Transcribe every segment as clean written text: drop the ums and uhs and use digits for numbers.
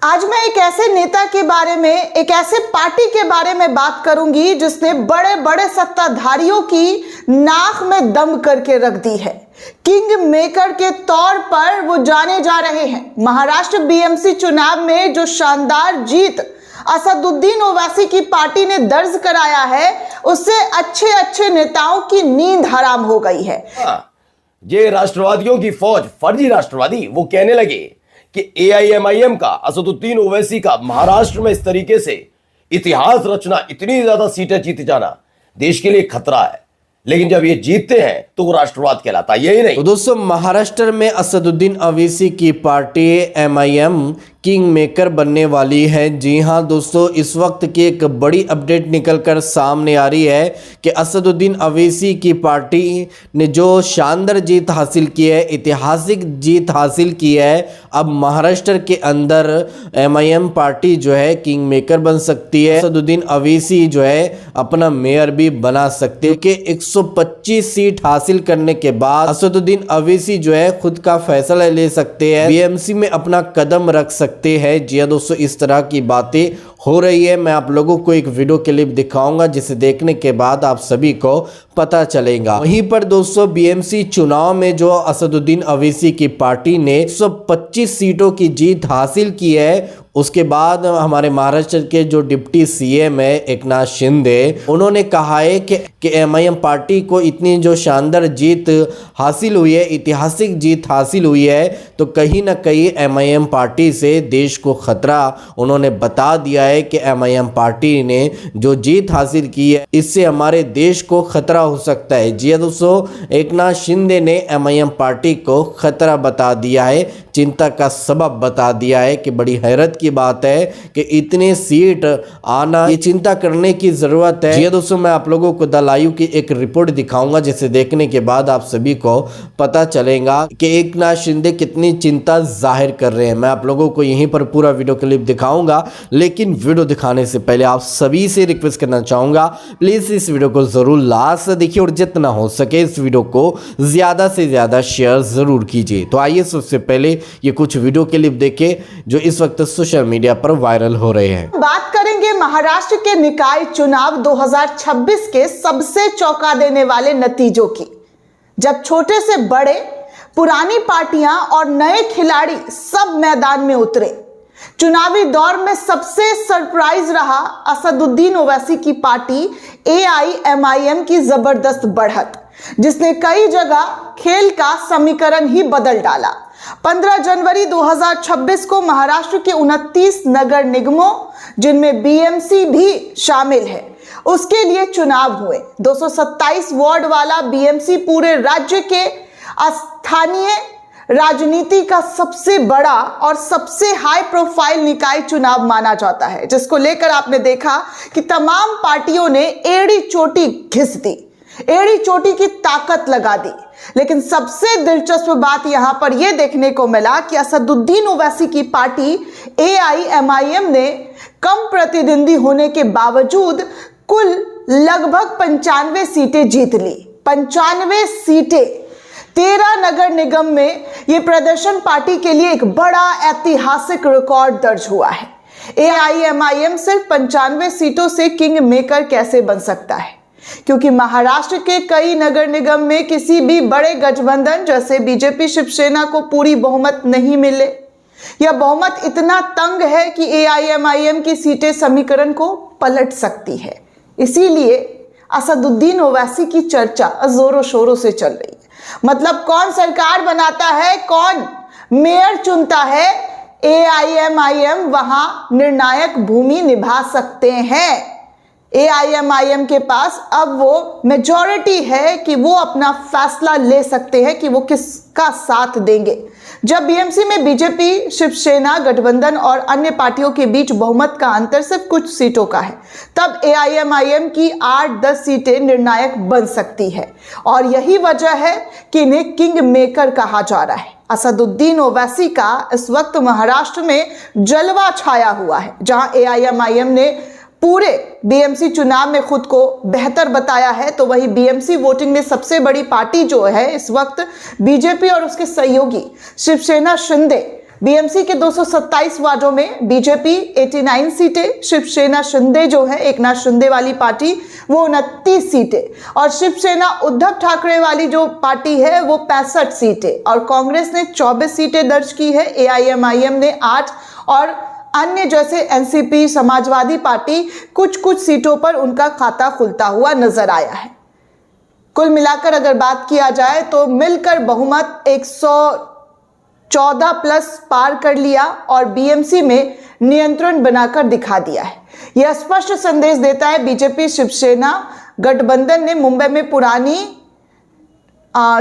आज मैं एक ऐसे नेता के बारे में, एक ऐसे पार्टी के बारे में बात करूंगी जिसने बड़े बड़े सत्ताधारियों की नाक में दम करके रख दी है। किंग मेकर के तौर पर वो जाने जा रहे हैं। महाराष्ट्र बीएमसी चुनाव में जो शानदार जीत असदुद्दीन ओवैसी की पार्टी ने दर्ज कराया है, उससे अच्छे अच्छे नेताओं की नींद हराम हो गई है। ये राष्ट्रवादियों की फौज, फर्जी राष्ट्रवादी, वो कहने लगे कि एआईएमआईएम का, असदुद्दीन ओवैसी का महाराष्ट्र में इस तरीके से इतिहास रचना, इतनी ज्यादा सीटें जीत जाना देश के लिए खतरा है। लेकिन जब ये जीतते हैं तो वो राष्ट्रवाद कहलाता है। यही नहीं तो दोस्तों, महाराष्ट्र में असदुद्दीन ओवैसी की पार्टी एमआईएम किंग मेकर बनने वाली है। जी हां दोस्तों, इस वक्त की एक बड़ी अपडेट निकलकर सामने आ रही है कि असदुद्दीन ओवैसी की पार्टी ने जो शानदार जीत हासिल की है, ऐतिहासिक जीत हासिल की है, अब महाराष्ट्र के अंदर एमआईएम पार्टी जो है किंग मेकर बन सकती है। असदुद्दीन ओवैसी जो है अपना मेयर भी बना सकते हैं कि 125 सीट हासिल करने के बाद असदुद्दीन ओवैसी जो है खुद का फैसला ले सकते हैं, बीएमसी में अपना कदम रख सकते हैं। जी हां दोस्तों, इस तरह की बातें हो रही है। मैं आप लोगों को एक वीडियो क्लिप दिखाऊंगा जिसे देखने के बाद आप सभी को पता चलेगा। वहीं पर दोस्तों, बीएमसी चुनाव में जो असदुद्दीन ओवैसी की पार्टी ने 125 सीटों की जीत हासिल की है, उसके बाद हमारे महाराष्ट्र के जो डिप्टी सीएम है एकनाथ शिंदे, उन्होंने कहा है कि एमआईएम पार्टी को इतनी जो शानदार जीत हासिल हुई है, ऐतिहासिक जीत हासिल हुई है, तो कहीं ना कहीं एमआईएम पार्टी से देश को खतरा। उन्होंने बता दिया है कि एमआईएम पार्टी ने जो जीत हासिल की है, इससे हमारे देश को खतरा हो सकता है। जी दोस्तों, एकनाथ शिंदे ने एमआईएम पार्टी को खतरा बता दिया है, चिंता का सबब बता दिया है कि बड़ी हैरत की बात है कि इतने सीट आना, ये चिंता करने की जरूरत है। जी दोस्तों, मैं आप लोगों को दलायू की एक रिपोर्ट दिखाऊंगा जिसे देखने के बाद आप सभी को पता चलेगा कि एकनाथ शिंदे कितनी चिंता जाहिर कर रहे हैं। मैं आप लोगों को यहीं पर पूरा वीडियो क्लिप दिखाऊंगा, लेकिन वीडियो दिखाने से पहले आप सभी से रिक्वेस्ट करना चाहूंगा, प्लीज इस वीडियो को जरूर लास्ट देखिए और जितना हो सके इस वीडियो को ज्यादा से ज्यादा शेयर जरूर कीजिए। तो आइए सबसे पहले ये कुछ वीडियो क्लिप देखें जो इस वक्त सोशल मीडिया पर वायरल हो रहे हैं। बात करेंगे महाराष्ट्र के निकाय चुनाव 2026 के सबसे चौंका देने वाले नतीजों की, जब छोटे से बड़े, पुरानी पार्टियां और नए खिलाड़ी सब मैदान में उतरे। चुनावी दौर में सबसे सरप्राइज रहा असदुद्दीन ओवैसी की पार्टी एआईएमआईएम की जबरदस्त बढ़त, जिसने कई जगह खेल का समीकरण ही बदल डाला। 15 जनवरी 2026 को महाराष्ट्र के 29 नगर निगमों, जिनमें बीएमसी भी शामिल है, उसके लिए चुनाव हुए। 227 वार्ड वाला बीएमसी पूरे राज्य के स्थानीय राजनीति का सबसे बड़ा और सबसे हाई प्रोफाइल निकाय चुनाव माना जाता है, जिसको लेकर आपने देखा कि तमाम पार्टियों ने एड़ी चोटी घिस दी, एड़ी चोटी की ताकत लगा दी। लेकिन सबसे दिलचस्प बात यहां पर यह देखने को मिला कि असदुद्दीन ओवैसी की पार्टी एआईएमआईएम ने कम प्रतिद्वंदी होने के बावजूद कुल लगभग 95 सीटें जीत ली। 95 सीटें 13 नगर निगम में यह प्रदर्शन पार्टी के लिए एक बड़ा ऐतिहासिक रिकॉर्ड दर्ज हुआ है। एआईएमआईएम सिर्फ 95 सीटों से किंग मेकर कैसे बन सकता है? क्योंकि महाराष्ट्र के कई नगर निगम में किसी भी बड़े गठबंधन जैसे बीजेपी, शिवसेना को पूरी बहुमत नहीं मिले, या बहुमत इतना तंग है कि एआईएमआईएम की सीटें समीकरण को पलट सकती है। इसीलिए असदुद्दीन ओवैसी की चर्चा जोरों शोरों से चल रही है। मतलब कौन सरकार बनाता है, कौन मेयर चुनता है, एआईएमआईएम वहां निर्णायक भूमि निभा सकते हैं। एआईएमआईएम के पास अब वो मेजॉरिटी है कि वो अपना फैसला ले सकते हैं कि वो किसका साथ देंगे। जब बीएमसी में बीजेपी, शिवसेना गठबंधन और अन्य पार्टियों के बीच बहुमत का अंतर सिर्फ कुछ सीटों का है, तब एआईएमआईएम की 8-10 सीटें निर्णायक बन सकती है। और यही वजह है कि इन्हें किंग मेकर कहा जा रहा है। असदुद्दीन ओवैसी का इस वक्त महाराष्ट्र में जलवा छाया हुआ है, जहां एआईएमआईएम ने पूरे बीएमसी चुनाव में खुद को बेहतर बताया है, तो वही बीएमसी वोटिंग में सबसे बड़ी पार्टी जो है इस वक्त बीजेपी और उसके सहयोगी शिवसेना शिंदे बीएमसी के 227 वार्डों में बीजेपी 89 सीटें, शिवसेना शिंदे जो है एकनाथ शिंदे वाली पार्टी वो 29 सीटें और शिवसेना उद्धव ठाकरे वाली जो पार्टी है वो 65 सीटें और कांग्रेस ने 24 सीटें दर्ज की है, एआईएमआईएम ने 8 और अन्य जैसे एनसीपी, समाजवादी पार्टी कुछ सीटों पर उनका खाता खुलता हुआ नजर आया है। कुल मिलाकर अगर बात किया जाए तो मिलकर बहुमत 114 प्लस पार कर लिया और बीएमसी में नियंत्रण बनाकर दिखा दिया है। यह स्पष्ट संदेश देता है बीजेपी शिवसेना गठबंधन ने मुंबई में पुरानी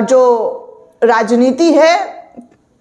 जो राजनीति है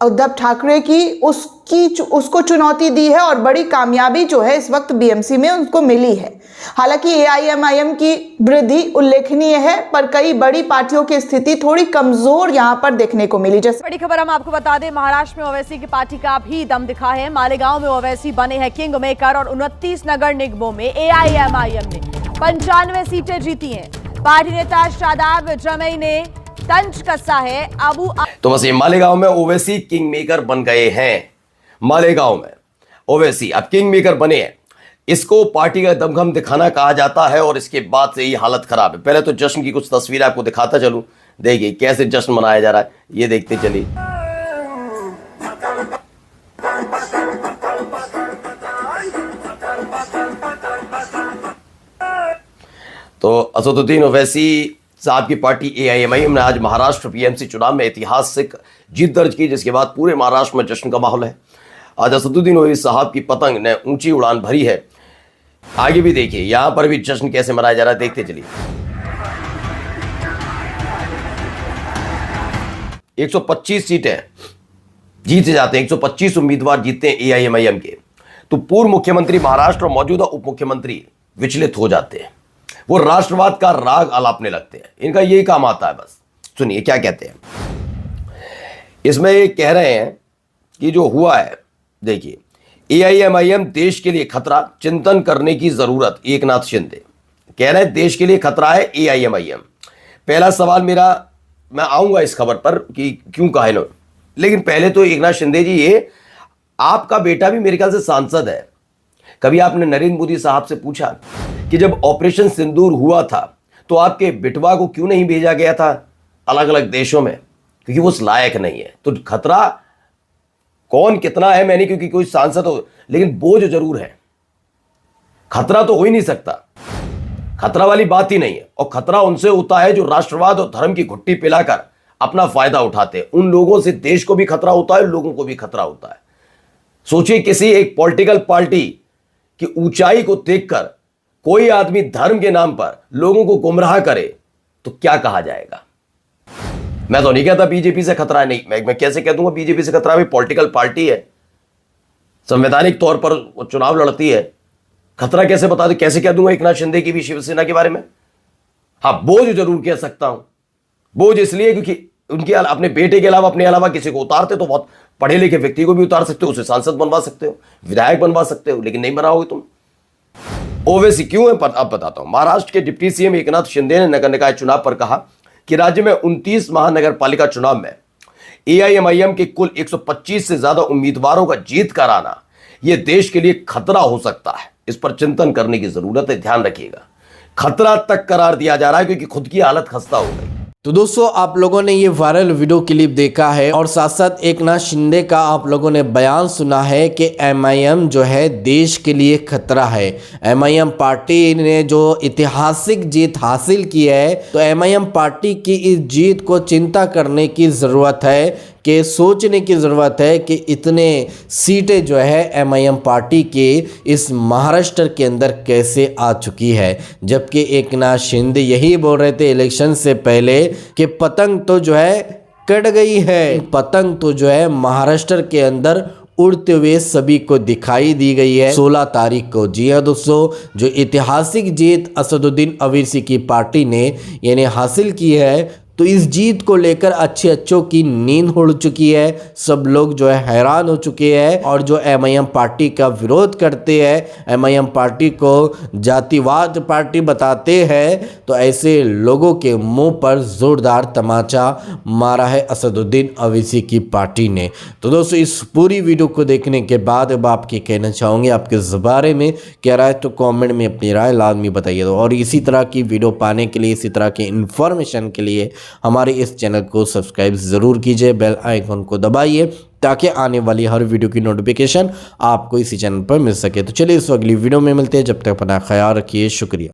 उद्धव ठाकरे की उसको चुनौती दी है और बड़ी कामयाबी जो है इस वक्त बीएमसी में उनको मिली है। हालांकि एआईएमआईएम की वृद्धि उल्लेखनीय है पर कई बड़ी पार्टियों की स्थिति थोड़ी कमजोर यहां पर देखने को मिली। जैसे बड़ी खबर हम आपको बता दें, महाराष्ट्र में ओवैसी की पार्टी का भी दम दिखा है। मालेगांव में ओवैसी बने हैं किंग मेकर और 29 नगर निगमों में एआईएमआईएम ने 95 सीटें जीती हैं। पार्टी नेता शादाब जमई ने तंज कसा है। तो बस ये मालेगांव में ओवैसी किंग मेकर बन गए हैं। मालेगांव में ओवैसी अब किंग मेकर बने हैं। इसको पार्टी का दमखम दिखाना कहा जाता है और इसके बाद से ही हालत खराब है। पहले तो जश्न की कुछ तस्वीर आपको दिखाता चलूं, देखिए कैसे जश्न मनाया जा रहा है, ये देखते चलिए। तो असदुद्दीन ओवैसी साहब की पार्टी एआईएमआईएम ने आज महाराष्ट्र पीएमसी चुनाव में ऐतिहासिक जीत दर्ज की, जिसके बाद पूरे महाराष्ट्र में जश्न का माहौल है। आज असदुद्दीन ओवैसी साहब की पतंग ने ऊंची उड़ान भरी है। आगे भी देखिए यहां पर भी जश्न कैसे मनाया जा रहा है, देखते चलिए। 125 सीटें जीते जाते हैं, 125 उम्मीदवार जीतते हैं एआईएमआईएम के। तो पूर्व मुख्यमंत्री महाराष्ट्र और मौजूदा उप मुख्यमंत्री विचलित हो जाते हैं, वो राष्ट्रवाद का राग अलापने लगते हैं। इनका यही काम आता है। बस सुनिए क्या कहते हैं इसमें। ये कह रहे हैं कि जो हुआ है, देखिए, एआईएमआईएम देश के लिए खतरा, चिंतन करने की जरूरत। एकनाथ शिंदे कह रहे हैं देश के लिए खतरा है एआईएमआईएम। पहला सवाल मेरा, मैं आऊंगा इस खबर पर कि क्यों कहा इन्होंने, लेकिन पहले तो एकनाथ शिंदे जी, ये आपका बेटा भी मेरे ख्याल से सांसद है। कभी आपने नरेंद्र मोदी साहब से पूछा कि जब ऑपरेशन सिंदूर हुआ था तो आपके बेटवा को क्यों नहीं भेजा गया था अलग अलग देशों में? क्योंकि वो उस लायक नहीं है। तो खतरा कौन कितना है मैं नहीं, क्योंकि कोई सांसद हो, लेकिन बोझ जरूर है। खतरा तो हो ही नहीं सकता, खतरा वाली बात ही नहीं है। और खतरा उनसे होता है जो राष्ट्रवाद और धर्म की घुट्टी पिलाकर अपना फायदा उठाते हैं। उन लोगों से देश को भी खतरा होता है, लोगों को भी खतरा होता है। सोचिए किसी एक पॉलिटिकल पार्टी की ऊंचाई को देखकर कोई आदमी धर्म के नाम पर लोगों को गुमराह करे तो क्या कहा जाएगा। मैं तो नहीं कहता बीजेपी से खतरा है, नहीं, मैं कैसे कह दूंगा बीजेपी से खतरा है? पॉलिटिकल पार्टी है, संवैधानिक तौर पर वो चुनाव लड़ती है, खतरा कैसे बता दे, कैसे कह दूंगा एकनाथ शिंदे की भी शिवसेना के बारे में? हाँ, बोझ जरूर कह सकता हूं। बोझ इसलिए क्योंकि उनके अपने बेटे के अलावा, अपने अलावा किसी को उतारते तो बहुत पढ़े लिखे व्यक्ति को भी उतार सकते हो, उसे सांसद बनवा सकते हो, विधायक बनवा सकते हो, लेकिन नहीं बनाओगे तुम। ओवैसी क्यों है अब बताता हूं। महाराष्ट्र के डिप्टी सीएम एकनाथ शिंदे ने नगर निकाय चुनाव पर कहा कि राज्य में 29 महानगर पालिका चुनाव में एआईएमआईएम के कुल 125 से ज्यादा उम्मीदवारों का जीत कराना यह देश के लिए खतरा हो सकता है। इस पर चिंतन करने की जरूरत है, ध्यान रखिएगा। खतरा तक करार दिया जा रहा है क्योंकि खुद की हालत खस्ता हो गई। तो दोस्तों, आप लोगों ने ये वायरल वीडियो क्लिप देखा है और साथ साथ एकनाथ शिंदे का आप लोगों ने बयान सुना है कि एमआईएम जो है देश के लिए खतरा है। एमआईएम पार्टी ने जो ऐतिहासिक जीत हासिल की है, तो एमआईएम पार्टी की इस जीत को चिंता करने की ज़रूरत है, कि सोचने की ज़रूरत है कि इतने सीटें जो है एमआईएम पार्टी के इस महाराष्ट्र के अंदर कैसे आ चुकी है। जबकि एकनाथ शिंदे यही बोल रहे थे इलेक्शन से पहले कि पतंग तो जो है कट गई है, पतंग तो जो है महाराष्ट्र के अंदर उड़ते हुए सभी को दिखाई दी गई है 16 तारीख को। जी हाँ दोस्तों, जो ऐतिहासिक जीत असदुद्दीन ओवैसी की पार्टी ने यानी हासिल की है, तो इस जीत को लेकर अच्छों की नींद उड़ चुकी है। सब लोग जो है हैरान हो चुके हैं और जो एमआईएम पार्टी का विरोध करते हैं, एमआईएम पार्टी को जातिवाद पार्टी बताते हैं, तो ऐसे लोगों के मुंह पर जोरदार तमाचा मारा है असदुद्दीन अवैसी की पार्टी ने। तो दोस्तों इस पूरी वीडियो को देखने के बाद अब आप क्या कहना चाहोगे, आपके इस बारे में क्या राय, तो कमेंट में अपनी राय लाजमी बताइए। और इसी तरह की वीडियो पाने के लिए, इसी तरह की इंफॉर्मेशन के लिए हमारे इस चैनल को सब्सक्राइब ज़रूर कीजिए, बेल आइकन को दबाइए ताकि आने वाली हर वीडियो की नोटिफिकेशन आपको इसी चैनल पर मिल सके। तो चलिए इस अगली वीडियो में मिलते हैं, जब तक अपना ख्याल रखिए, शुक्रिया।